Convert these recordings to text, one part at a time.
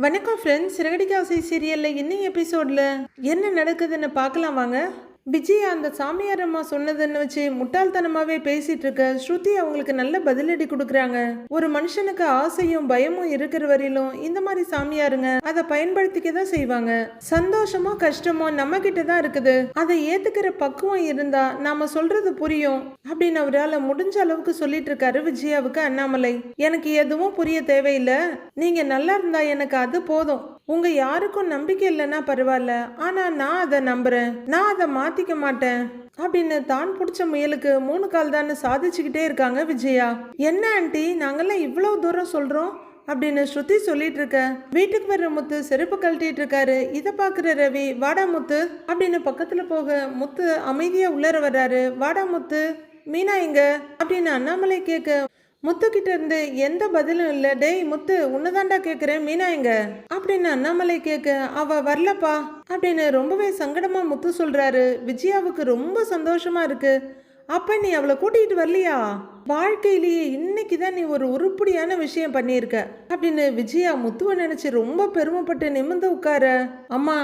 வணக்கம் ஃப்ரெண்ட்ஸ். சிறகடிக்க சீரியலில் இன்னும் எபிசோடில் என்ன நடக்குதுன்னு பார்க்கலாம் வாங்க. விஜய் அந்த சாமியார் அம்மா சொன்னதுன்னு வச்சு முட்டாள்தனமாவே பேசிட்டு இருக்க ஸ்ருதி அவங்களுக்கு நல்ல பதிலடி கொடுக்குறாங்க. ஒரு மனுஷனுக்கு ஆசையும் பயமும் இருக்கிற வரையிலும் இந்த மாதிரி சாமியாருங்க அதை பயன்படுத்திக்க தான் செய்வாங்க. சந்தோஷமோ கஷ்டமோ நம்ம கிட்ட தான் இருக்குது. அதை ஏத்துக்கிற பக்குவம் இருந்தா நாம சொல்றது புரியும் அப்படின்னு அவரால் முடிஞ்ச அளவுக்கு சொல்லிட்டு இருக்காரு விஜயாவுக்கு அண்ணாமலை. எனக்கு எதுவும் புரிய தேவையில்லை, நீங்க நல்லா இருந்தா எனக்கு அது போதும். உங்க யாருக்கும் நம்பிக்கை இல்லைன்னா பரவாயில்ல, ஆனா நான் அதை நம்புறேன், நான் அதை மாத்திக்க மாட்டேன் அப்படின்னு தான் பிடிச்ச முயலுக்கு 3 கால் தான் சாதிச்சுக்கிட்டே இருக்காங்க விஜயா. என்ன ஆண்டி நாங்கெல்லாம் இவ்வளவு தூரம் சொல்றோம் அப்படின்னு ஸ்ருதி சொல்லிட்டு இருக்க வீட்டுக்கு வர்ற முத்து செருப்பு கழட்டிட்டு இருக்காரு. இதை பாக்குற ரவி வாடா முத்து அப்படின்னு பக்கத்துல போக முத்து அமைதியா உள்ளர வர்றாரு. வாடா முத்து, மீனா எங்க அப்படின்னு அண்ணாமலை கேட்க முத்துக்கிட்ட இருந்து எந்த பதிலும் இல்லை. டேய் முத்து, உன்னதாண்டா கேட்குறேன், மீனா எங்க அப்படின்னு அண்ணாமலை கேட்க அவ வரலப்பா அப்படின்னு ரொம்பவே சங்கடமா முத்து சொல்றாரு. விஜயாவுக்கு ரொம்ப சந்தோஷமா இருக்கு. அப்ப நீ அவளை கூட்டிகிட்டு வரலையா? வாழ்க்கையிலேயே இன்னைக்கு தான் நீ ஒரு உருப்படியான விஷயம் பண்ணியிருக்க அப்படின்னு விஜயா முத்துவை நினைச்சு ரொம்ப பெருமைப்பட்டு நிமிர்ந்து உட்கார. அம்மா,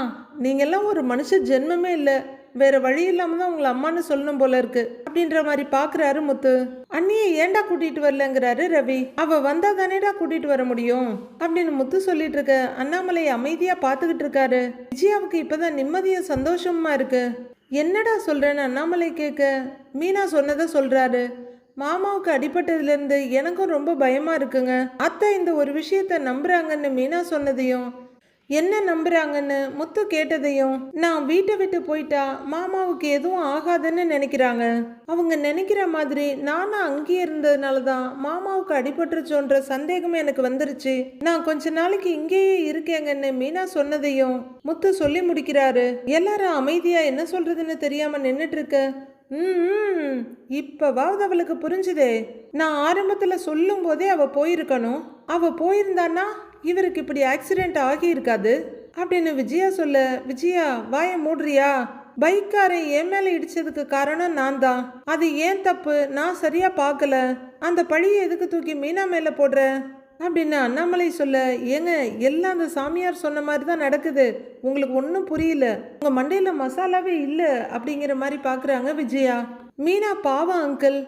நீங்கெல்லாம் ஒரு மனுஷ ஜென்மமே இல்லை, வேற வழி இல்லாம தான் உங்களை அம்மான்னு சொல்லணும் போல இருக்கு அப்படின்ற மாதிரி பாக்குறாரு முத்து. அண்ணியை ஏண்டா கூட்டிட்டு வரலங்கிறாரு ரவி. அவ வந்தா தானேடா கூட்டிட்டு வர முடியும் அப்படின்னு முத்து சொல்லிட்டு இருக்க அண்ணாமலை அமைதியா பாத்துக்கிட்டு இருக்காரு. விஜயாவுக்கு இப்பதான் நிம்மதியா சந்தோஷமா இருக்கு. என்னடா சொல்றேன்னு அண்ணாமலை கேட்க மீனா சொன்னதை சொல்றாரு. மாமாவுக்கு அடிபட்டதுல இருந்து எனக்கும் ரொம்ப பயமா இருக்குங்க. அத்தை இந்த ஒரு விஷயத்த நம்புறாங்கன்னு மீனா சொன்னதையும் என்ன நம்புறாங்கன்னு முத்து கேட்டதையும் நான் வீட்டை விட்டு போயிட்டா மாமாவுக்கு எதுவும் ஆகாதுன்னு நினைக்கிறாங்க. அவங்க நினைக்கிற மாதிரி நானும் அங்கேயே இருந்ததுனால தான் மாமாவுக்கு அடிபட்டுருச்சோன்ற சந்தேகமே எனக்கு வந்துருச்சு. நான் கொஞ்ச நாளைக்கு இங்கேயே இருக்கேங்கன்னு மீனா சொன்னதையும் முத்து சொல்லி முடிக்கிறாரு. எல்லாரும் அமைதியா என்ன சொல்றதுன்னு தெரியாம நின்னுட்டு இருக்க. இப்பவாவது அவளுக்கு புரிஞ்சுதே. நான் ஆரம்பத்துல சொல்லும் போதே அவ போயிருக்கணும். அவ போயிருந்தான்னா இவருக்கு இப்படி ஆக்சிடென்ட் ஆகி இருக்காது அப்படின்னு விஜயா சொல்ல, விஜயா வாய மூடுறியா? பைக்காரன் என் மேல இடிச்சதுக்கு காரணம் நான் தான். அது ஏன் தப்பு, நான் சரியா பார்க்கல. அந்த பழியை எதுக்கு தூக்கி மீனா மேல போடுற அப்படின்னு அண்ணாமலை சொல்ல, ஏங்க எல்லாம் அந்த சாமியார் சொன்ன மாதிரி தான் நடக்குது, உங்களுக்கு ஒன்றும் புரியல, உங்க மண்டையில மசாலாவே இல்லை அப்படிங்கிற மாதிரி பாக்குறாங்க விஜயா. மீனா பாவம் அங்கிள்,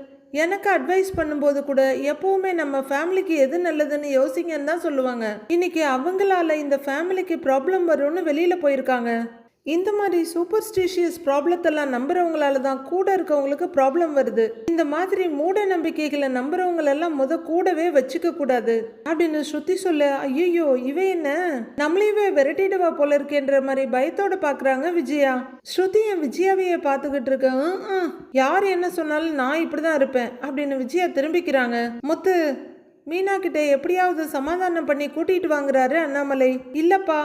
எனக்கு அட்வைஸ் பண்ணும்போது கூட எப்பவுமே நம்ம ஃபேமிலிக்கு எது நல்லதுன்னு யோசிங்கன்னு தான் சொல்லுவாங்க. இன்னைக்கு அவங்களால இந்த ஃபேமிலிக்கு ப்ராப்ளம் வரும்னு வெளியில போயிருக்காங்க. இந்த மாதிரி சூப்பர்ஸ்டிஷியஸ் ப்ராப்ளத்தெல்லாம் நம்புறவங்களால தான் கூட இருக்கவங்களுக்கு ப்ராப்ளம் வருது. இந்த மாதிரி மூட நம்பிக்கைகளை நம்புறவங்களெல்லாம் கூடவே வச்சுக்க கூடாது அப்படின்னு ஸ்ருதி சொல்ல, ஐயோ இவ என்ன நம்மளையவே விரட்டிடுவா போல இருக்கேன்ற மாதிரி பயத்தோட பாக்குறாங்க விஜயா. ஸ்ருதியும் விஜயாவையே பார்த்துக்கிட்டு இருக்க, யார் என்ன சொன்னாலும் நான் இப்படிதான் இருப்பேன் அப்படின்னு விஜயா திரும்பிக்கிறாங்க. முத்து மீனா கிட்ட எப்படியாவது சமாதானம் பண்ணி கூட்டிட்டு வாங்குறாரு அண்ணாமலை. இல்லப்பா,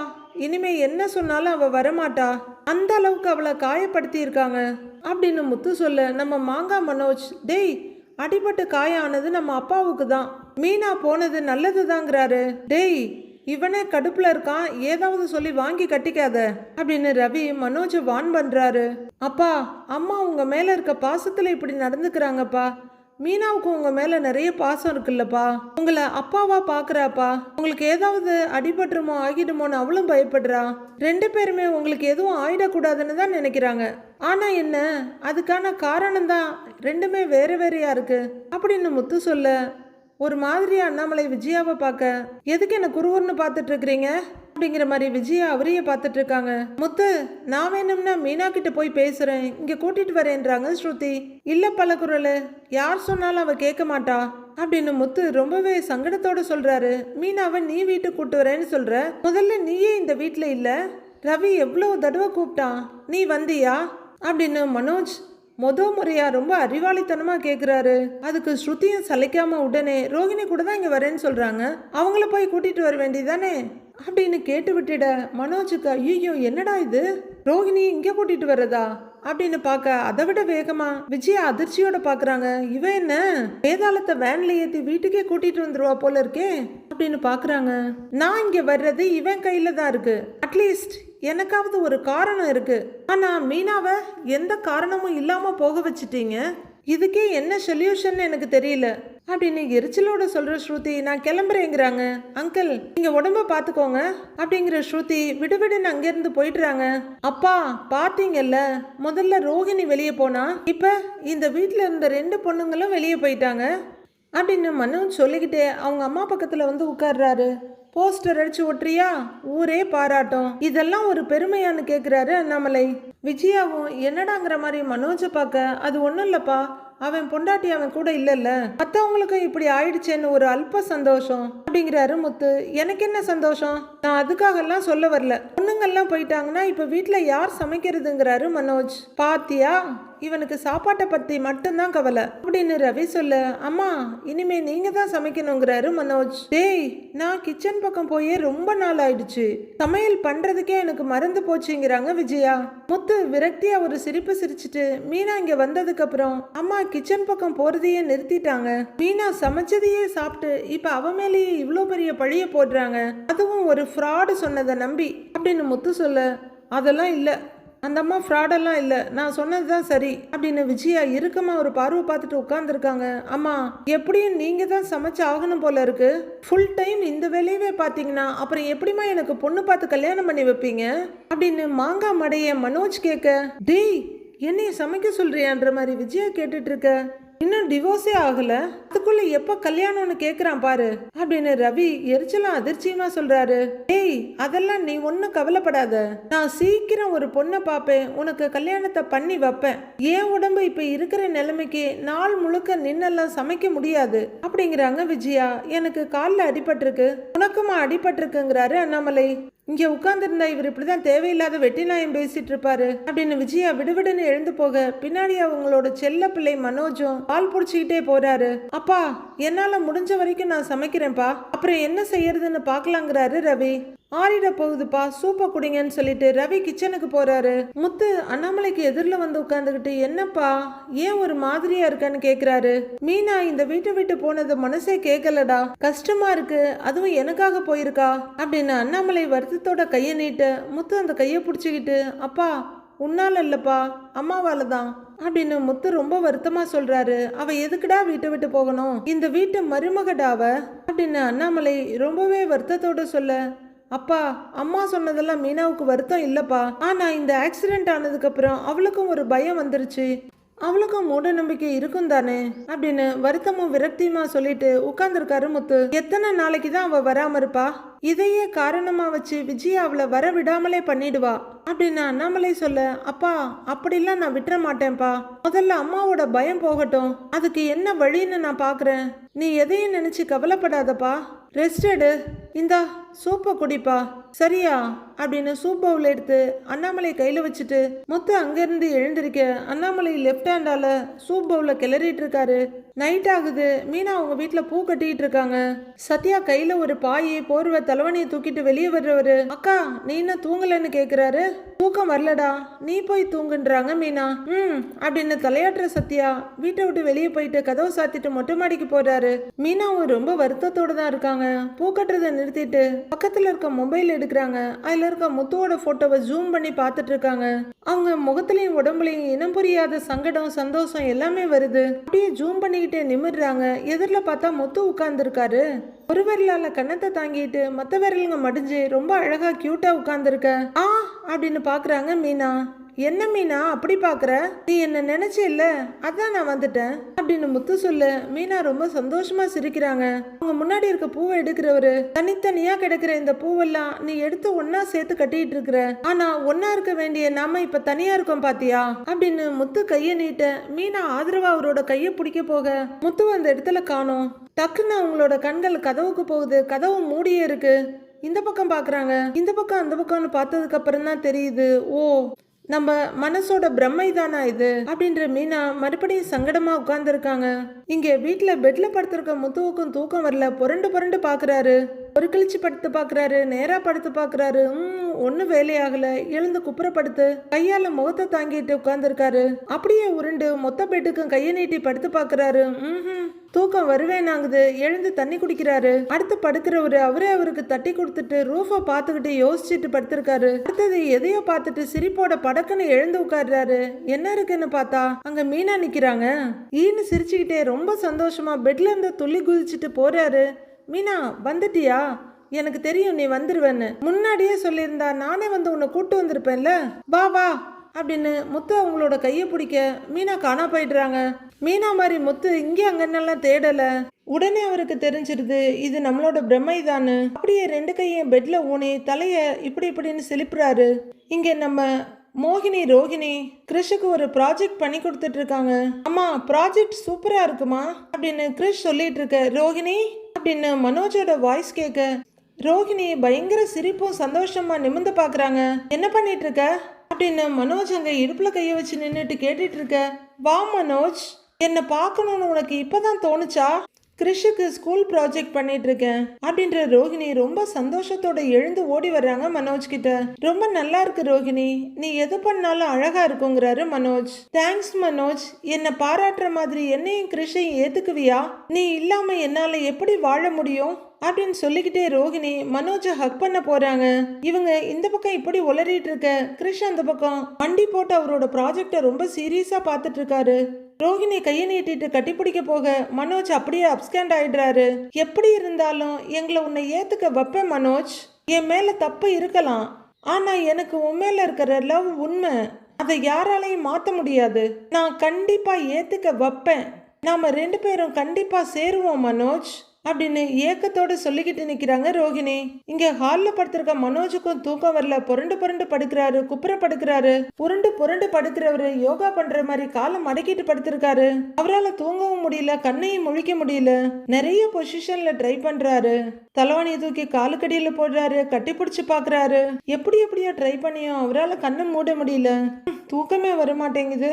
இனிமே என்ன சொன்னாலும் அவ வரமாட்டா, அந்த அளவுக்கு அவளை காயப்படுத்தி இருக்காங்க அப்படின்னு முத்து சொல்ல, நம்ம மாங்கா மனோஜ், டேய் அடிபட்டு காயானது நம்ம அப்பாவுக்கு தான், மீனா போனது நல்லதுதாங்கிறாரு. டேய் இவனே கடுப்புல இருக்கான், ஏதாவது சொல்லி வாங்கி கட்டிக்காத அப்படின்னு ரவி மனோஜ் வான் பண்றாரு. அப்பா, அம்மா உங்க மேல இருக்க பாசத்துல இப்படி நடந்துக்கிறாங்கப்பா. மீனாவுக்கு உங்க மேல நிறைய பாசம் இருக்குல்லப்பா, உங்களை அப்பாவா பாக்குறாப்பா. உங்களுக்கு ஏதாவது அடிபட்டுருமோ ஆகிடுமோன்னு அவளும் பயப்படுறா. 2 பேருமே உங்களுக்கு எதுவும் ஆயிடக்கூடாதுன்னு தான் நினைக்கிறாங்க. ஆனா என்ன, அதுக்கான காரணம் தான் ரெண்டுமே வேற வேறையா இருக்கு அப்படின்னு முத்து சொல்ல, ஒரு மாதிரியா அண்ணாமலை விஜயாவை பார்க்க, எதுக்கு என்ன குருவர்னு பார்த்துட்டு இருக்கிறீங்க அப்படிங்கிற மாதிரி விஜயா அவரையே பார்த்துட்டு இருக்காங்க. முத்து, நான் வேணும்னா மீனா கிட்ட போய் பேசுறேன், இங்க கூட்டிட்டு வரேன்றாங்க ஸ்ருதி. இல்ல பலகுரல், யார் சொன்னாலும் அவ கேட்க மாட்டா அப்படின்னு முத்து ரொம்பவே சங்கடத்தோட சொல்றாரு. மீனாவை நீ வீட்டுக்கு கூட்டு வரேன்னு சொல்ற, முதல்ல நீயே இந்த வீட்டுல இல்ல, ரவி எவ்வளவு தடவை கூப்பிட்டான், நீ வந்தியா அப்படின்னு மனோஜ் முறையா ரொம்ப அறிவாளித்தனமா கேக்குறாரு. அதுக்கு ஸ்ருதியும் சளைக்காம உடனே ரோஹிணி கூட தான் இங்க வரேன்னு சொல்றாங்க, அவங்கள போய் கூட்டிட்டு வர வேண்டியதானே அப்படின்னு கேட்டு விட்டுட மனோஜுக்கு ஐயோ என்னடா இது, ரோஹிணி இங்க கூட்டிட்டு வர்றதா அப்படின்னு பார்க்க அதை விட வேகமா விஜயா அதிர்ச்சியோட பாக்குறாங்க. இவ என்ன வேதாளத்தை வேன்ல ஏத்தி வீட்டுக்கே கூட்டிட்டு வந்துருவா போல இருக்கே அப்படின்னு பாக்குறாங்க. நான் இங்க வர்றது இவன் கையில தான் இருக்கு, அட்லீஸ்ட் எனக்காவது ஒரு காரணம் இருக்கு. ஆனா மீனாவை எந்த காரணமும் இல்லாம போக வச்சுட்டீங்க, இதுக்கே என்ன சொல்யூஷன் எனக்கு தெரியல அப்படின்னு எரிச்சலோட சொல்ற ஸ்ருதி நான் கிளம்புறேங்கிறாங்க. அங்கிள் நீங்க உடம்ப பாத்துக்கோங்க அப்படிங்கிற ஸ்ருதி விடுவிடுன்னு அங்கிருந்து போயிடுறாங்க. அப்பா பாத்தீங்கல்ல, முதல்ல ரோஹிணி வெளியே போனா, இப்ப இந்த வீட்டுல இருந்த 2 பொண்ணுங்களும் வெளியே போயிட்டாங்க அப்படின்னு மனோஜ் சொல்லிக்கிட்டே அவங்க அம்மா பக்கத்துல வந்து உட்கார்றாரு. போஸ்டர் அடிச்சு ஒட்டுறியா, ஊரே பாராட்டும், இதெல்லாம் ஒரு பெருமையான்னு கேக்குறாரு அண்ணாமலை. விஜயாவும் என்னடாங்கிற மாதிரி மனோஜை பார்க்க, அது ஒன்றும் இல்லப்பா, அவன் பொண்டாட்டி அவன் கூட இல்லைல்ல, மற்றவங்களுக்கும் இப்படி ஆயிடுச்சேன்னு ஒரு அல்ப சந்தோஷம் அப்படிங்கிறாரு முத்து. எனக்கு என்ன சந்தோஷம், நான் அதுக்காகலாம் சொல்ல வரல. பொண்ணுங்கள்லாம் போயிட்டாங்கன்னா இப்போ வீட்டில் யார் சமைக்கிறதுங்கிறாரு மனோஜ். பாத்தியா, இவனுக்கு சாப்பாட்டை பற்றி மட்டும்தான் கவலை அப்படின்னு ரவி சொல்ல, அம்மா இனிமே நீங்க தான் சமைக்கணுங்கிறாரு மனோஜ். டேய், நான் கிச்சன் பக்கம் போயே ரொம்ப நாள் ஆயிடுச்சு, சமையல் பண்றதுக்கே எனக்கு மறந்து போச்சுங்கிறாங்க விஜயா. முத்து விரக்தியா ஒரு சிரிப்பு சிரிச்சுட்டு, மீனா இங்க வந்ததுக்கு அப்புறம் அம்மா கிச்சன் பக்கம் போறதையே நிறுத்திட்டாங்க. மீனா சமைச்சதையே சாப்பிட்டு இப்ப அவ மேலேயே இவ்வளோ பெரிய பழிய போடுறாங்க, அதுவும் ஒரு ஃப்ராடு சொன்னதை நம்பி அப்படின்னு முத்து சொல்ல, அதெல்லாம் இல்லை, அந்த அம்மா ஃப்ராடெல்லாம் இல்லை, நான் சொன்னதுதான் சரி அப்படின்னு விஜயா இறுக்கமா ஒரு பார்வை பார்த்துட்டு உட்கார்ந்துருக்காங்க. அம்மா எப்படியும் நீங்க தான் சமைச்சு ஆகணும் போல இருக்கு, ஃபுல் டைம் இந்த வேலையவே பார்த்தீங்கன்னா அப்புறம் எப்படிமா எனக்கு பொண்ணு பார்த்து கல்யாணம் பண்ணி வைப்பீங்க அப்படின்னு மாங்காய் மடைய மனோஜ் கேட்க, டேய் என்னைய சமைக்க சொல்றியான்ற மாதிரி விஜயா கேட்டுட்டு இருக்க, இன்னும் டிவோர்ஸே ஆகல, அதுக்குள்ள எப்ப கல்யாணம்னு கேக்குறான் பாரு அப்படின்னு ரவி எரிச்சலாம் அதிர்ச்சியமா சொல்றாரு. ஏய் அதெல்லாம் நீ ஒன்னும் கவலைப்படாத, நான் சீக்கிரம் ஒரு பொண்ணை பாப்பேன், உனக்கு கல்யாணத்தை பண்ணி வைப்பேன். ஏன் உடம்பு இப்ப இருக்கிற நிலைமைக்கு நாள் முழுக்க நின்னெல்லாம் சமைக்க முடியாது அப்படிங்கிறாங்க விஜயா. எனக்கு காலில் அடிபட்டிருக்கு, உனக்குமா அடிபட்டிருக்குங்கிறாரு அண்ணாமலை. இங்க உட்கார்ந்துருந்தா இவர் இப்படிதான் தேவையில்லாத வெட்டி நாயம் பேசிட்டு இருப்பாரு அப்படின்னு விஜயா விடுவிடுன்னு எழுந்து போக, பின்னாடி அவங்களோட செல்ல பிள்ளை மனோஜும் பால் புடிச்சுக்கிட்டே போறாரு. அப்பா என்னால முடிஞ்ச வரைக்கும் நான் சமைக்கிறேன்ப்பா, அப்புறம் என்ன செய்யறதுன்னு பாக்கலாங்கிறாரு ரவி. ஆறிட போகுதுப்பா, சூப்பை குடிங்கன்னு சொல்லிட்டு ரவி கிச்சனுக்கு போறாரு. முத்து அண்ணாமலைக்கு எதிரில் வந்து உட்காந்துக்கிட்டு, என்னப்பா ஏன் ஒரு மாதிரியா இருக்கான்னு கேக்குறாரு. மீனா இந்த வீட்டை விட்டு போனது மனசே கேட்கலடா, கஷ்டமா இருக்கு, அதுவும் எனக்காக போயிருக்கா அப்படின்னு அண்ணாமலை வருத்தத்தோட கையை நீட்ட, முத்து அந்த கையை பிடிச்சிக்கிட்டு, அப்பா உன்னால இல்லப்பா அம்மாவால தான் அப்படின்னு முத்து ரொம்ப வருத்தமா சொல்றாரு. அவ எதுக்குடா வீட்டை விட்டு போகணும், இந்த வீட்டு மருமகடாவ அப்படின்னு அண்ணாமலை ரொம்பவே வருத்தத்தோட சொல்ல, அப்பா அம்மா சொன்னதெல்லாம் மீனாவுக்கு வருத்தம் இல்லப்பா, ஆனா இந்த ஆக்சிடென்ட் ஆனதுக்கு அப்புறம் அவளுக்கும் ஒரு பயம் வந்துருச்சு, அவளுக்கும் மூட நம்பிக்கை இருக்கும் தானே அப்படின்னு வருத்தமும் விரக்தியுமா சொல்லிட்டு உட்கார்ந்துருக்காரு முத்து. எத்தனை நாளைக்கு தான் அவ வராம இருப்பா, இதையே காரணமா வச்சு விஜயா அவளை வர விடாமலே பண்ணிடுவா அப்படின்னு அண்ணாமலை சொல்ல, அப்பா அப்படிலாம் நான் விட்டுற மாட்டேன்ப்பா, முதல்ல அம்மாவோட பயம் போகட்டும், அதுக்கு என்ன வழின்னு நான் பாக்குறேன், நீ எதையும் நினைச்சு கவலைப்படாதப்பா, ரெஸ்ட் எடு, இந்தா சூப்பை குடிப்பா சரியா அப்படின்னு சூப் பவுல் எடுத்து அண்ணாமலை கையில வச்சுட்டு முத்து அங்கிருந்து எழுந்திருக்க, அண்ணாமலை லெஃப்ட் ஹேண்டால சூப் பவுல கிளறிட்டு இருக்காரு. நைட் ஆகுது, மீனா அவங்க வீட்டுல பூ கட்டிட்டு இருக்காங்க. சத்யா கையில ஒரு பாயை போர்வை தலைவணியை தூக்கிட்டு வெளியே வர்றவரு, அக்கா நீ என்ன தூங்கலன்னு கேக்குறாரு. தூக்கம் வரலடா, நீ போய் தூங்குன்றாங்க மீனா. அப்படின்னு தலையாட்டுற சத்யா வீட்டை விட்டு வெளியே போயிட்டு கதவை சாத்திட்டு மொட்டை மாடிக்கு போறாரு. மீனாவும் ரொம்ப வருத்தத்தோட தான் இருக்காங்க. பூ கட்டுறதை நிறுத்திட்டு பக்கத்துல இருக்க மொபைல் எடுக்கிறாங்க. அதுல இருக்க முத்துவோட போட்டோவை ஜூம் பண்ணி பார்த்துட்டு இருக்காங்க. அவங்க முகத்திலையும் உடம்புலையும் இனம் புரியாத சங்கடம் சந்தோஷம் எல்லாமே வருது. அப்படியே ஜூம் பண்ணிக்கிட்டே நிமிடுறாங்க. எதிரில் பார்த்தா முத்து உட்கார்ந்து இருக்காரு. ஒரு விரலால கன்னத்தை தாங்கிட்டு மற்ற விரலுங்க மடிஞ்சு ரொம்ப அழகா கியூட்டா உட்கார்ந்துருக்க. அப்படின்னு பாக்குறாங்க மீனா. என்ன மீனா அப்படி பாக்குற, நீ என்ன நினைச்ச இல்ல, அதான் நான் வந்துட்டேன் அப்படின்னு முத்து சொல்ல மீனா ரொம்ப சந்தோஷமா சிரிக்கிறாங்க. அவங்க முன்னாடி இருக்க பூவை எடுக்கிறவரு, தனித்தனியா கிடக்குற இந்த பூவெல்லாம் நீ எடுத்து ஒன்னா சேர்த்து கட்டிட்டு இருக்கிற, ஆனா ஒன்னா இருக்க வேண்டிய நாம இப்ப தனியா இருக்கோம் பாத்தியா அப்படின்னு முத்து கைய நீட்ட மீனா ஆதரவா அவரோட கைய பிடிக்க போக முத்து அந்த இடத்துல காணோம். டக்குன்னு அவங்களோட கண்கள் கதவுக்கு போகுது. கதவு மூடியே இருக்கு. இந்த பக்கம் பாக்குறாங்க. இந்த பக்கம் அந்த பக்கம்னு பார்த்ததுக்கு அப்புறம் தான் தெரியுது, ஓ நம்ம மனசோட பிரம்மை தானா இது அப்படின்ற மீனா மறுபடியும் சங்கடமா உட்கார்ந்துருக்காங்க. இங்க வீட்டுல பெட்ல படுத்திருக்க முத்துவுக்கும் தூக்கம் வரல. புரண்டு புரண்டு பாக்குறாரு. ஒரு கழிச்சு படுத்து பாக்குறாரு, நேரா படுத்து பாக்குறாரு. ஒன்னும் வேலையாகல. எழுந்து குப்புறப்படுத்து கையால முகத்தை தாங்கிட்டு உட்கார்ந்துருக்காரு. அப்படியே உருண்டு மொத்த பெட்டுக்கும் கையை நீட்டி படுத்து பாக்குறாரு. தூக்கம் வருவேனாங்குது. எழுந்து தண்ணி குடிக்கிறாரு. அடுத்து படுக்கிறவரு அவரே அவருக்கு தட்டி கொடுத்துட்டு ரூஃபை பார்த்துக்கிட்டு யோசிச்சுட்டு படுத்திருக்காரு. அடுத்தது எதையோ பார்த்துட்டு சிரிப்போட படக்குன்னு எழுந்து உட்கார்றாரு. என்ன இருக்குன்னு பார்த்தா அங்க மீனா நிக்கிறாங்க. ஈன்னு சிரிச்சுக்கிட்டே ரொம்ப சந்தோஷமா பெட்ல இருந்து துள்ளி குதிச்சுட்டு போறாரு. மீனா வந்துட்டியா? எனக்கு தெரியும் நீ வந்துருவேன்னு. முன்னாடியே சொல்லியிருந்தா நானே வந்து உன்னை கூட்டு வந்திருப்பேன்ல. வா வா அப்படின்னு முத்து அவங்களோட கையை பிடிக்க மீனா காணா போயிடுறாங்க. மீனா மாதிரி முத்து இங்கே அங்கன்னெல்லாம் தேடல. உடனே அவருக்கு தெரிஞ்சிருது இது நம்மளோட பிரம்மை தானு. அப்படியே ரெண்டு கையும் பெட்ல ஊனி தலைய இப்படி இப்படின்னு செழிப்புறாரு. இங்க நம்ம மோகினி ரோகிணி கிறிஷுக்கு ஒரு ப்ராஜெக்ட் பண்ணி கொடுத்துட்டு இருக்காங்க. அம்மா ப்ராஜெக்ட் சூப்பரா இருக்குமா அப்படின்னு கிறிஷ் சொல்லிட்டு இருக்க. ரோகிணி அப்படின்னு மனோஜோட வாய்ஸ் கேட்க ரோகிணி பயங்கர சிரிப்பும் சந்தோஷமா நிமிர்ந்து பாக்குறாங்க. என்ன பண்ணிட்டு இருக்க அப்படின்னு மனோஜ் அங்க இடுப்புல கைய வச்சு நின்றுட்டு கேட்டுட்டு இருக்க. வா மனோஜ், என்ன பார்க்கணும்னு உனக்கு இப்பதான் தோணுச்சா? கிறிஷுக்கு ஸ்கூல் ப்ராஜெக்ட் பண்ணிட்டு இருக்கேன் அப்படின்ற ரோஹிணி ரொம்ப சந்தோஷத்தோட எழுந்து ஓடி வர்றாங்க மனோஜ் கிட்ட. ரொம்ப நல்லா இருக்கு ரோஹிணி, நீ எது பண்ணாலும் அழகா இருக்குங்கிறாரு மனோஜ். தேங்க்ஸ் மனோஜ், என்னை பாராட்டுற மாதிரி என்னையும் கிறிஷையும் ஏத்துக்குவியா? நீ இல்லாம என்னால எப்படி வாழ முடியும் அப்படின்னு சொல்லிக்கிட்டே ரோஹிணி மனோஜை ஹக் பண்ண போறாங்க. இவங்க இந்த பக்கம் இப்படி உளறிட்டு இருக்க கிறிஷ் அந்த பக்கம் வண்டி போட்டு அவரோட ப்ராஜெக்டை ரொம்ப சீரியஸா பார்த்துட்டு இருக்காரு. ரோஹிணி கையை நீட்டிட்டு கட்டிப்பிடிக்க போக மனோஜ் அப்படியே அப்ஸ்கேண்ட் ஆயிடுறாரு. எப்படி இருந்தாலும் எங்களை உன்னை ஏத்துக்க வைப்பேன் மனோஜ். என் மேல தப்பு இருக்கலாம், ஆனா எனக்கு உன் மேல இருக்கிற லவ் உண்மை, அதை யாராலையும் மாத்த முடியாது. நான் கண்டிப்பா ஏத்துக்க வைப்பேன். நாம ரெண்டு பேரும் கண்டிப்பா சேருவோம் மனோஜ் அப்படின்னு ஏக்கத்தோட சொல்லிக்கிட்டு நிக்கிறாங்க ரோஹிணி. இங்க ஹால்ல படுத்திருக்க மனோஜுக்கும் தூக்கம் வரல. புரண்டு புரண்டு படுக்கிறாரு, குப்புற படுக்கிறாரு. புரண்டு புரண்டு படுக்கிறவரு யோகா பண்ற மாதிரி காலை மடக்கிட்டு படுத்திருக்காரு. அவரால் தூங்கவும் முடியல, கண்ணையும் முழிக்க முடியல. நிறைய பொசிஷன்ல ட்ரை பண்றாரு. தலைவணியை தூக்கி காலுக்கடியில போடுறாரு, கட்டி பிடிச்சு பாக்குறாரு. எப்படியோ ட்ரை பண்ணியும் அவரால் கண்ணை மூட முடியல. தூக்கமே வர மாட்டேங்குது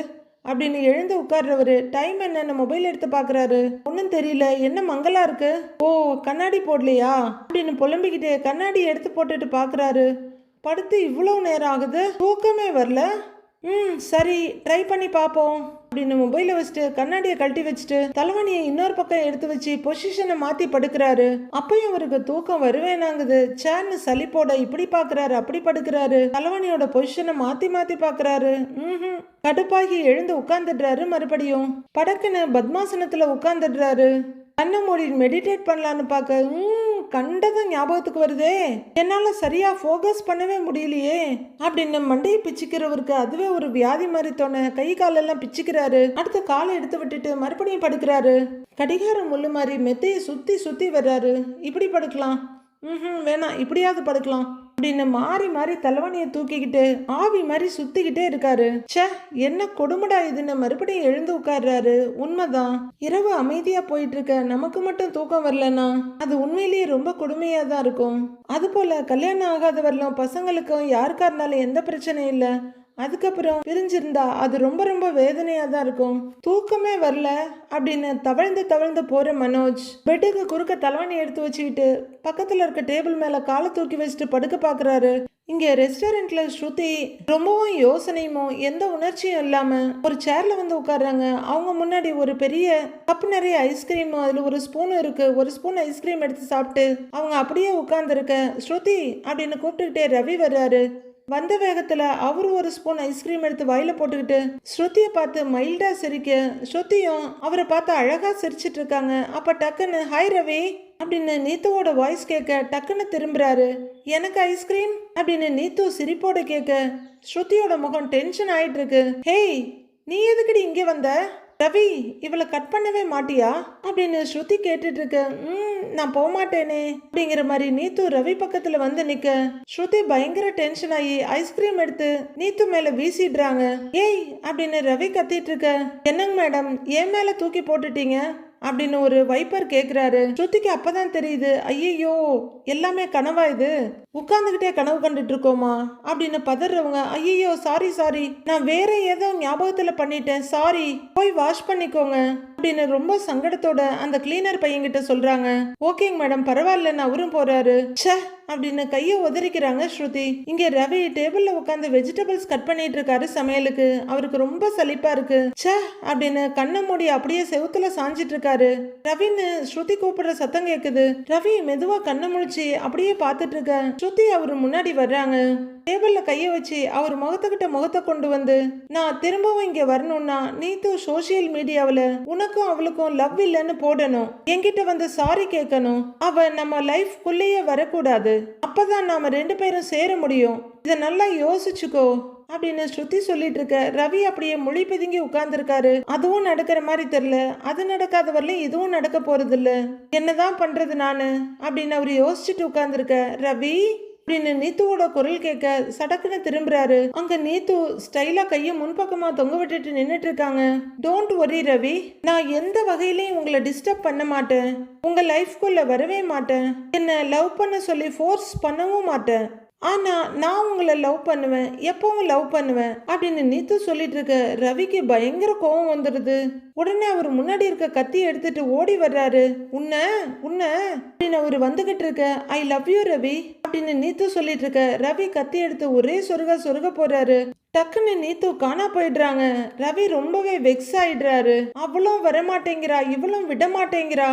அப்படின்னு எழுந்து உட்கார்றவரு டைம் என்னன்னு மொபைல் எடுத்து பாக்குறாரு. ஒன்னும் தெரியல, என்ன மங்களா இருக்கு, ஓ கண்ணாடி போடலையா அப்படின்னு புலம்பிக்கிட்டே கண்ணாடி எடுத்து போட்டுட்டு பாக்குறாரு. படுத்து இவ்வளவு நேரம் ஆகுது, தூக்கமே வரல. சரி ட்ரை பண்ணி பார்ப்போம் அப்படின்னு மொபைலை வச்சுட்டு கண்ணாடியை கழட்டி வச்சுட்டு தலைவணியை இன்னொரு பக்கம் எடுத்து வச்சு பொசிஷனை மாத்தி படுக்கிறாரு. அப்பயும் அவருக்கு தூக்கம் வருவேனாங்குது. சேர்னு சலிப்போட இப்படி பாக்குறாரு, அப்படி படுக்கிறாரு. தலைவணியோட பொசிஷனை மாத்தி மாத்தி பாக்குறாரு. கடுப்பாகி எழுந்து உட்கார்ந்துடுறாரு. மறுபடியும் படக்குன்னு பத்மாசனத்துல உட்கார்ந்துடுறாரு. கண்ணை மூடி மெடிடேட் பண்ணலான்னு பார்க்க கண்டதும் ஞாபகத்துக்கு வருதே, என்னால சரியா ஃபோக்கஸ் பண்ணவே முடியலையே அப்படின்னு மண்டையை பிச்சுக்கிறவருக்கு அதுவே ஒரு வியாதி மாதிரி தோண கை காலெல்லாம் பிச்சுக்கிறாரு. அடுத்த காலை எடுத்து விட்டுட்டு மறுபடியும் படுக்கிறாரு. கடிகாரம் முள்ளு மாதிரி மெத்தையை சுத்தி சுத்தி வர்றாரு. இப்படி படுக்கலாம், வேணாம் இப்படியாவது படுக்கலாம் அப்படின்னு மாறி மாறி தலைவணியை தூக்கிக்கிட்டு ஆவி மாதிரி சுத்திக்கிட்டே இருக்காரு. ச்சே என்ன கொடுமடா இதுன்னு மறுபடியும் எழுந்து உட்கார்றாரு. உண்மைதான், இரவு அமைதியா போயிட்டு இருக்க நமக்கு மட்டும் தூக்கம் வரலன்னா அது உண்மையிலேயே ரொம்ப கொடுமையா தான் இருக்கும். அது போல கல்யாணம் ஆகாதவர்களும் பசங்களுக்கும் யாருக்கா இருந்தாலும் எந்த பிரச்சனையும் இல்லை, அதுக்கப்புறம் பிரிஞ்சிருந்தா அது ரொம்ப ரொம்ப வேதனையா தான் இருக்கும். தூக்கமே வரல அப்படின்னு தவழ்ந்து தவழ்ந்து போற மனோஜ் பெட்டுக்கு குறுக்க தலைவணி எடுத்து வச்சுக்கிட்டு பக்கத்துல இருக்க டேபிள் மேல காலை தூக்கி வச்சுட்டு படுக்க பாக்குறாரு. இங்க ரெஸ்டாரண்ட்ல ஸ்ருதி ரொம்பவும் யோசனையும் எந்த உணர்ச்சியும் இல்லாம ஒரு சேர்ல வந்து உட்கார்றாங்க. அவங்க முன்னாடி ஒரு பெரிய கப் நிறைய ஐஸ்கிரீம், அதுல ஒரு ஸ்பூன் இருக்கு. ஒரு ஸ்பூன் ஐஸ்கிரீம் எடுத்து சாப்பிட்டு அவங்க அப்படியே உட்கார்ந்து இருக்க ஸ்ருதி அப்படின்னு கூப்பிட்டுக்கிட்டே ரவி வர்றாரு. வந்த வேகத்துல அவரு ஒரு ஸ்பூன் ஐஸ்கிரீம் எடுத்து வாயில போட்டுக்கிட்டு ஸ்ருதியை பார்த்து மைல்டா சிரிக்க ஸ்ருதியும் அவரை பார்த்து அழகா சிரிச்சிட்டு இருக்காங்க. அப்ப டக்குன்னு ஹாய் ரவி அப்படின்னு நீத்துவோட வாய்ஸ் கேட்க டக்குன்னு திரும்புறாரு. எனக்கு ஐஸ்கிரீம் அப்படின்னு நீத்து சிரிப்போட கேட்க ஸ்ருதியோட முகம் டென்ஷன் ஆயிட்டு இருக்கு. ஹேய் நீ எதுக்குடி இங்கே வந்த? ரவி இவளை கட் பண்ணவே மாட்டியா அப்படின்னு ஸ்ருதி கேட்டுட்டு இருக்க. நான் போக மாட்டேனே அப்படிங்கிற மாதிரி நீத்து ரவி பக்கத்துல வந்து நிக்க ஸ்ருதி பயங்கர டென்ஷன் ஆகி ஐஸ்கிரீம் எடுத்து நீத்து மேல வீசிடுறாங்க. ஏய் அப்படின்னு ரவி கத்திட்டு இருக்க. என்னங்க மேடம் என் மேல தூக்கி போட்டுட்டீங்க அப்படின்னு ஒரு வைப்பர் கேக்குறாரு. ஸ்ருதிக்கு அப்பதான் தெரியுது, ஐயோ எல்லாமே கனவா இது, உட்காந்துக்கிட்டே கனவு கண்டுட்டு இருக்கோமா அப்படின்னு பதறவங்க, ஐயோ சாரி சாரி, நான் வேற ஏதோ ஞாபகத்துல பண்ணிட்டேன், சாரி, போய் வாஷ் பண்ணிக்கோங்க அப்படின்னு ரொம்ப சங்கடத்தோட அந்த கிளீனர் பையன்கிட்ட சொல்றாங்க. ஓகேங்க மேடம், பரவாயில்ல, நான் அவரும் போறாரு. ச்சே அப்படின்னு கையை உதறிக்கிறாங்க ஸ்ருதி. இங்க ரவி டேபிள்ல உட்காந்து வெஜிடபிள்ஸ் கட் பண்ணிட்டு இருக்காரு சமையலுக்கு. அவருக்கு ரொம்ப சலிப்பா இருக்கு. ச்சே அப்படின்னு கண்ணை மூடி அப்படியே செவுத்துல சாஞ்சிட்டு இருக்காரு. ரவின்னு ஸ்ருதி கூப்பிடுற சத்தம் கேக்குது. ரவி மெதுவா கண்ணை முழிச்சு அப்படியே பார்த்துட்டு இருக்க ஸ்ருதி அவரு முன்னாடி வர்றாங்க. டேபிள்ல கைய வச்சு அவர் முகத்துக்கிட்ட முகத்தை கொண்டு வந்து, நான் திரும்பவும் இங்க வரணும்னா நீத்து சோசியல் மீடியாவில உனக்கும் அவளுக்கும் லவ் இல்லைன்னு போடணும், என்கிட்ட வந்து சாரி கேட்கணும், அவ நம்ம லைஃப்குள்ளேயே வரக்கூடாது, அப்பதான் நாம 2 பேரும் சேர முடியும், இதை நல்லா யோசிச்சுக்கோ அப்படின்னு ஸ்ருதி சொல்லிட்டு இருக்க ரவி அப்படியே மொழி பிதுங்கி உட்கார்ந்துருக்காரு. அதுவும் நடக்கிற மாதிரி தெரியல. அது நடக்காத வரலையும் இதுவும் நடக்க போறது இல்ல, என்னதான் பண்றது நானு அப்படின்னு அவரு யோசிச்சுட்டு உட்கார்ந்துருக்க. ரவி அப்படின்னு நீத்துவோட குரல் கேட்க சடக்குன்னு திரும்புறாரு. அங்க நீத்து ஸ்டைலா கைய முன்பக்கமா தொங்க விட்டுட்டு நின்னுட்டு இருக்காங்க. டோன்ட் வரி ரவி, நான் எந்த வகையிலையும் உங்களை டிஸ்டர்ப் பண்ண மாட்டேன், உங்க லைஃப்குள்ள வரவே மாட்டேன், என்ன லவ் பண்ண சொல்லி ஃபோர்ஸ் பண்ணவும் மாட்டேன், ஆனா நான் உங்களை லவ் பண்ணுவேன், எப்பவும் லவ் பண்ணுவேன் அப்படின்னு நீத்து சொல்லிட்டு இருக்க ரவிக்கு பயங்கர கோபம் வந்துடுது. உடனே அவர் முன்னாடி இருக்க கத்தி எடுத்துட்டு ஓடி வர்றாரு. உன்ன உன்ன அப்படின்னு அவர் வந்துகிட்டு இருக்க, ஐ லவ் யூ ரவி அப்படின்னு நீத்து சொல்லிட்டு இருக்க ரவி கத்தி எடுத்து ஒரே சொருக போறாரு. டக்குன்னு நீத்து காணா போயிடுறாங்க. ரவி ரொம்பவே வெக்ஸ் ஆயிடுறாரு. அவளும் வரமாட்டேங்கிறா, இவளும் விட மாட்டேங்கிறா,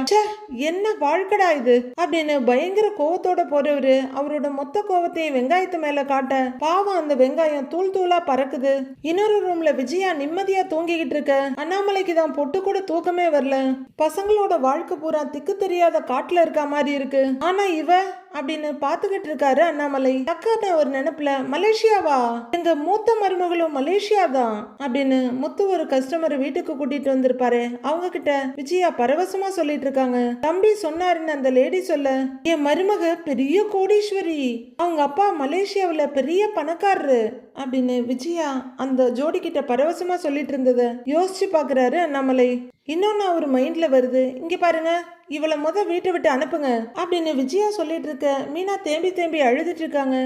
என்ன வாழ்க்கடா இது அப்படின்னு பயங்கர கோவத்தோட போறவரு அவரோட மொத்த கோவத்தையும் வெங்காயத்து மேல காட்ட, பாவம் அந்த வெங்காயம் தூள் தூளா பறக்குது. இன்னொரு ரூம்ல விஜயா நிம்மதியா தூங்கிக்கிட்டு இருக்க. அண்ணாமலைக்கு தான் பொட்டு கூட தூக்கமே வரல. பசங்களோட வாழ்க்கை பூரா திக்கு தெரியாத காட்டுல இருக்க மாதிரி இருக்கு. ஆனா இவ அப்படின்னு பாத்துக்கிட்டு இருக்காரு அண்ணாமலை. டக்குன்னு ஒரு நினைப்புல, மலேசியாவா, எங்க மூத்த மருமகளும் மலேசியா தான் அப்படின்னு முத்து ஒரு கஸ்டமர் வீட்டுக்கு கூட்டிட்டு வந்திருப்பாரு. அவங்க கிட்ட விஜயா பரவசமா சொல்லிட்டு இருக்காங்க. தம்பி சொன்னாருன்னு அந்த லேடி சொல்ல, என் மருமக பெரிய கோடீஸ்வரி, அவங்க அப்பா மலேசியாவுல பெரிய பணக்காரரு அப்படின்னு விஜயா அந்த ஜோடி கிட்ட பரவசமா சொல்லிட்டு இருந்தத யோசிச்சு பாக்குறாரு அண்ணாமலை. இன்னொன்னு அவர் மைண்ட்ல வருது, இங்க பாருங்க, இவளை வீட்டை விட்டு அனுப்புங்க அப்படின்னு விஜயா சொல்லிட்டு இருக்க மீனா தேம்பி அழுதுட்டு இருக்காங்க.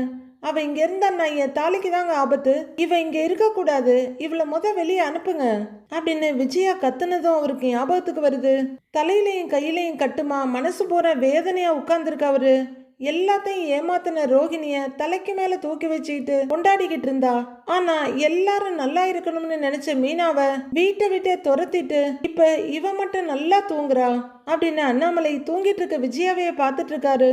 அவ இங்க இருந்தா நான் என் தாலிக்கு தாங்க ஆபத்து, இவ இங்க இருக்க கூடாது, இவளை வெளியே அனுப்புங்க அப்படின்னு விஜயா கத்துனதும் அவருக்கு ஞாபகத்துக்கு வருது. தலையிலையும் கையிலையும் கட்டுமா மனசு போற வேதனையா உட்கார்ந்துருக்க அவரு. எல்லாத்தையும் ஏமாத்தின ரோகிணிய தலைக்கு மேல தூக்கி வச்சுக்கிட்டு கொண்டாடிக்கிட்டு இருந்தா. ஆனா எல்லாரும் நல்லா இருக்கணும்னு நினைச்ச மீனாவை வீட்டை விட்டே துரத்திட்டு இப்ப இவ மட்டும் நல்லா தூங்குறா அப்படின்னு அண்ணாமலை தூங்கிட்டு இருக்க விஜயாவைய பார்த்துட்டு இருக்காரு.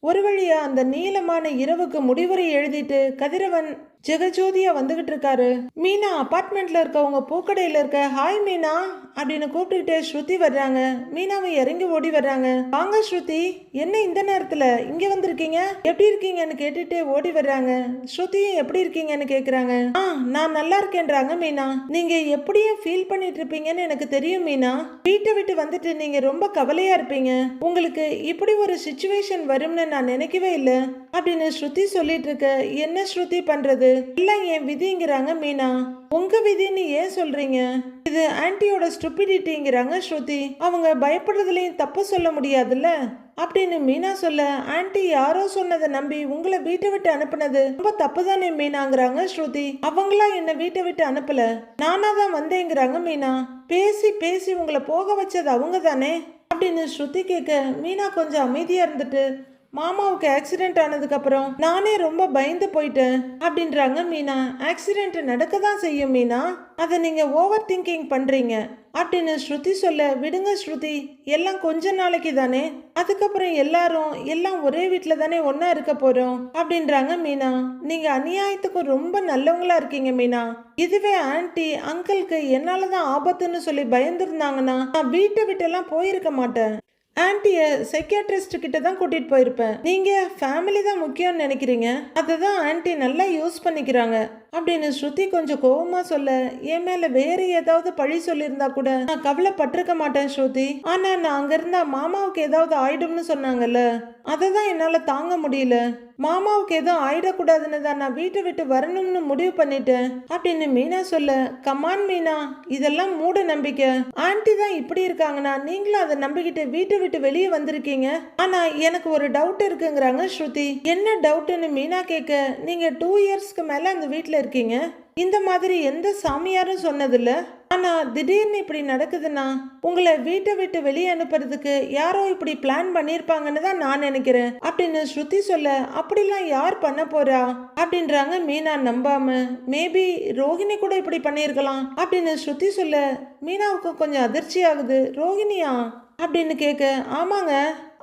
ஒரு வழியா அந்த நீளமான இரவுக்கு முடிவுரை எழுதிட்டு கதிரவன் ஜெகஜோதியா வந்துகிட்டு இருக்காரு. மீனா அபார்ட்மெண்ட்ல இருக்கவங்க பூக்கடையில இருக்க, ஹாய் மீனா அப்படின்னு கூப்பிட்டுக்கிட்டே ஸ்ருதி வர்றாங்க. மீனாவை இறங்கி ஓடி வர்றாங்க. வாங்க ஸ்ருதி, என்ன இந்த நேரத்துல இங்க வந்திருக்கீங்க, எப்படி இருக்கீங்கன்னு கேட்டுட்டே ஓடி வர்றாங்க. ஸ்ருதியும் எப்படி இருக்கீங்கன்னு கேக்குறாங்க. நான் நல்லா இருக்கேன்றாங்க மீனா. நீங்க எப்படியும் ஃபீல் பண்ணிட்டு இருப்பீங்கன்னு எனக்கு தெரியும் மீனா, வீட்டை விட்டு வந்துட்டு நீங்க ரொம்ப கவலையா இருப்பீங்க, உங்களுக்கு இப்படி ஒரு சிச்சுவேஷன் வரும்னு நான் நினைக்கவே இல்லை அப்படின்னு ஸ்ருதி சொல்லிட்டு இருக்க. என்ன ஸ்ருதி பண்றது, எல்லாம் என் விதிங்கிறாங்க மீனா. உங்க விதின்னு ஏன் சொல்றீங்க, இது ஆன்ட்டியோட ஸ்டூபிடிட்டிங்கிறாங்க ஸ்ருதி. அவங்க பயப்படுறதுலயும் தப்பு சொல்ல முடியாதுல்ல அப்படின்னு மீனா சொல்ல, ஆன்ட்டி யாரோ சொன்னதை நம்பி உங்களை வீட்டை விட்டு அனுப்புனது ரொம்ப தப்பு தானே மீனாங்கிறாங்க ஸ்ருதி. அவங்களா என்ன வீட்டை விட்டு அனுப்பல, நானா தான் வந்தேங்கிறாங்க மீனா. பேசி உங்களை போக வச்சது அவங்க தானே அப்படின்னு ஸ்ருதி கேட்க, மீனா கொஞ்சம் அமைதியா இருந்துட்டு, மாமாவுக்கு ஆக்சிடென்ட் ஆனதுக்கு அப்புறம் நானே ரொம்ப பயந்து போயிட்டேன் அப்படின்றாங்க மீனா. ஆக்சிடென்ட் நடக்க தான் செய்யும் மீனா, அதை நீங்க ஓவர் திங்கிங் பண்றீங்க அப்படின்னு ஸ்ருதி சொல்ல, விடுங்க ஸ்ருதி, எல்லாம் கொஞ்ச நாளைக்கு தானே, அதுக்கப்புறம் எல்லாம் ஒரே வீட்டுல தானே ஒன்னா இருக்க போறோம் அப்படின்றாங்க மீனா. நீங்க அநியாயத்துக்கும் ரொம்ப நல்லவங்களா இருக்கீங்க மீனா. இதுவே ஆன்ட்டி அங்கிளுக்கு என்னாலதான் ஆபத்துன்னு சொல்லி பயந்துருந்தாங்கன்னா நான் வீட்டை விட்டெல்லாம் போயிருக்க மாட்டேன். ஆன்ட்டியை சைக்கியாட்ரிஸ்ட் கிட்ட தான் கூட்டிட்டு போயிருப்பேன். நீங்க ஃபேமிலி தான் முக்கியம்னு நினைக்கிறீங்க, அதை தான் ஆன்ட்டி நல்லா யூஸ் பண்ணிக்கிறாங்க அப்படின்னு ஸ்ருதி கொஞ்சம் கோவமா சொல்ல, என் மேல வேற ஏதாவது பழி சொல்லியிருந்தா கூட நான் கவலைப்பட்டிருக்க மாட்டேன் ஸ்ருதி. ஆனா நான் அங்க இருந்தா மாமாவுக்கு ஏதாவது ஆயிடும்னு சொன்னாங்கல்ல, அதை தான் என்னால தாங்க முடியல. மாமாவுக்கு எதுவும் ஆயிடக்கூடாதுன்னு தான் நான் வீட்டை விட்டு வரணும்னு முடிவு பண்ணிட்டேன் அப்படின்னு மீனா சொல்ல, கமான் மீனா, இதெல்லாம் மூட நம்பிக்கை. ஆன்ட்டி தான் இப்படி இருக்காங்கன்னா நீங்களும் அதை நம்பிக்கிட்டு வீட்டை விட்டு வெளியே வந்திருக்கீங்க. ஆனா எனக்கு ஒரு டவுட் இருக்குங்கிறாங்க ஸ்ருதி. என்ன டவுட்னு மீனா கேட்க, நீங்க 2 இயர்ஸ்க்கு மேல அந்த வீட்டுல இருக்கீங்க, இந்த மாதிரி எந்த சாமியாரும் சொன்னதில்ல. ஆனா திடீர்னு இப்படி நடக்குதுன்னா உங்களை வீட்டை விட்டு வெளியே அனுப்புறதுக்கு யாரோ இப்படி பிளான் பண்ணிருப்பாங்கன்னு தான் நான் நினைக்கிறேன் அப்படின்னு ஸ்ருதி சொல்ல, அப்படிலாம் யார் பண்ண போறா அப்படின்றாங்க மீனா நம்பாம. மேபி ரோஹிணி கூட இப்படி பண்ணிருக்கலாம் அப்படின்னு ஸ்ருதி சொல்ல, மீனாவுக்கு கொஞ்சம் அதிர்ச்சி ஆகுது. ரோஹிணியா அப்படின்னு கேட்க, ஆமாங்க,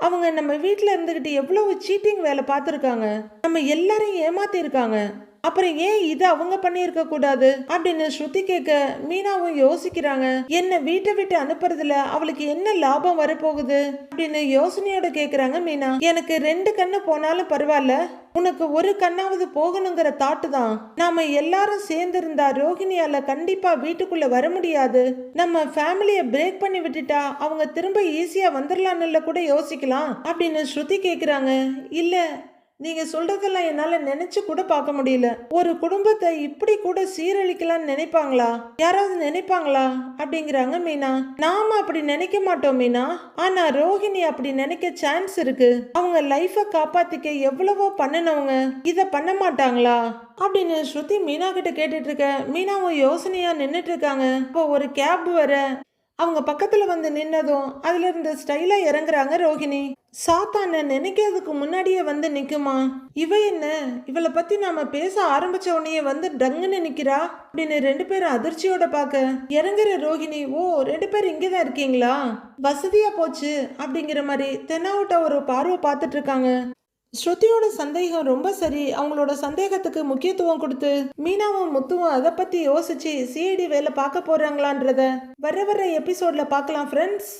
அவங்க நம்ம வீட்டில் இருந்துகிட்டு எவ்வளவு சீட்டிங் வேலை பார்த்துருக்காங்க, நம்ம எல்லாரையும் ஏமாத்திருக்காங்க, அப்புறம் ஏன் இது அவங்க பண்ணியிருக்க கூடாது அப்படின்னு ஸ்ருதி கேட்க, மீனாவும் யோசிக்கிறாங்க. என்ன வீட்டை விட்டு அனுப்புறதுல அவளுக்கு என்ன லாபம் வரப்போகுது அப்படின்னு யோசனையோட கேக்குறாங்க மீனா. எனக்கு 2 கண்ணு போனாலும் பரவாயில்ல, உனக்கு ஒரு கண்ணாவது போகணுங்கிற தாட்டு தான். நாம எல்லாரும் சேர்ந்து இருந்தா ரோஹிணியால கண்டிப்பா வீட்டுக்குள்ள வர முடியாது. நம்ம ஃபேமிலிய பிரேக் பண்ணி விட்டுட்டா அவங்க திரும்ப ஈஸியா வந்துடலான்னு கூட யோசிக்கலாம் அப்படின்னு ஸ்ருதி கேக்குறாங்க. இல்ல, நீங்க சொல்றதெல்லாம் என்னால நினைச்சு கூட பார்க்க முடியல. ஒரு குடும்பத்தை இப்படி கூட சீரழிக்கலாம்னு நினைப்பாங்களா, யாராவது நினைப்பாங்களா அப்படிங்கிறாங்க மீனா. நாம அப்படி நினைக்க மாட்டோம் மீனா, ஆனா ரோஹிணி அப்படி நினைக்க சான்ஸ் இருக்கு. அவங்க லைஃப காப்பாத்திக்க எவ்வளவோ பண்ணனவங்க இத பண்ண மாட்டாங்களா அப்படின்னு ஸ்ருதி மீனா கிட்ட கேட்டுட்டு இருக்க. மீனாவும் யோசனையா நின்னுட்டு இருக்காங்க. இப்போ ஒரு கேப் வர அவங்க பக்கத்துல வந்து நின்னதும் அதுல இருந்து ஸ்டைலா இறங்குறாங்க ரோஹிணி. சாத்தான நினைக்கிறதுக்கு முன்னாடியே வந்து நிக்குமா, இவ என்ன, இவளை பத்தி நாம பேச ஆரம்பிச்ச உடனே வந்து டங்குன்னு நிக்கிறா அப்படின்னு 2 பேரும் அதிர்ச்சியோட பார்க்க, இறங்குற ரோஹிணி, ஓ 2 பேர் இங்கதான் இருக்கீங்களா, வசதியா போச்சு அப்படிங்கிற மாதிரி தென்னாவட்ட ஒரு பார்வை பார்த்துட்டு இருக்காங்க. ஸ்ருதியோட சந்தேகம் ரொம்ப சரி. அவங்களோட சந்தேகத்துக்கு முக்கியத்துவம் கொடுத்து மீனாவும் முத்துவும் அதை பத்தி யோசிச்சு சிஐடி வேலை பார்க்க போறாங்களான்றத வர எபிசோட்ல பார்க்கலாம் ஃப்ரெண்ட்ஸ்.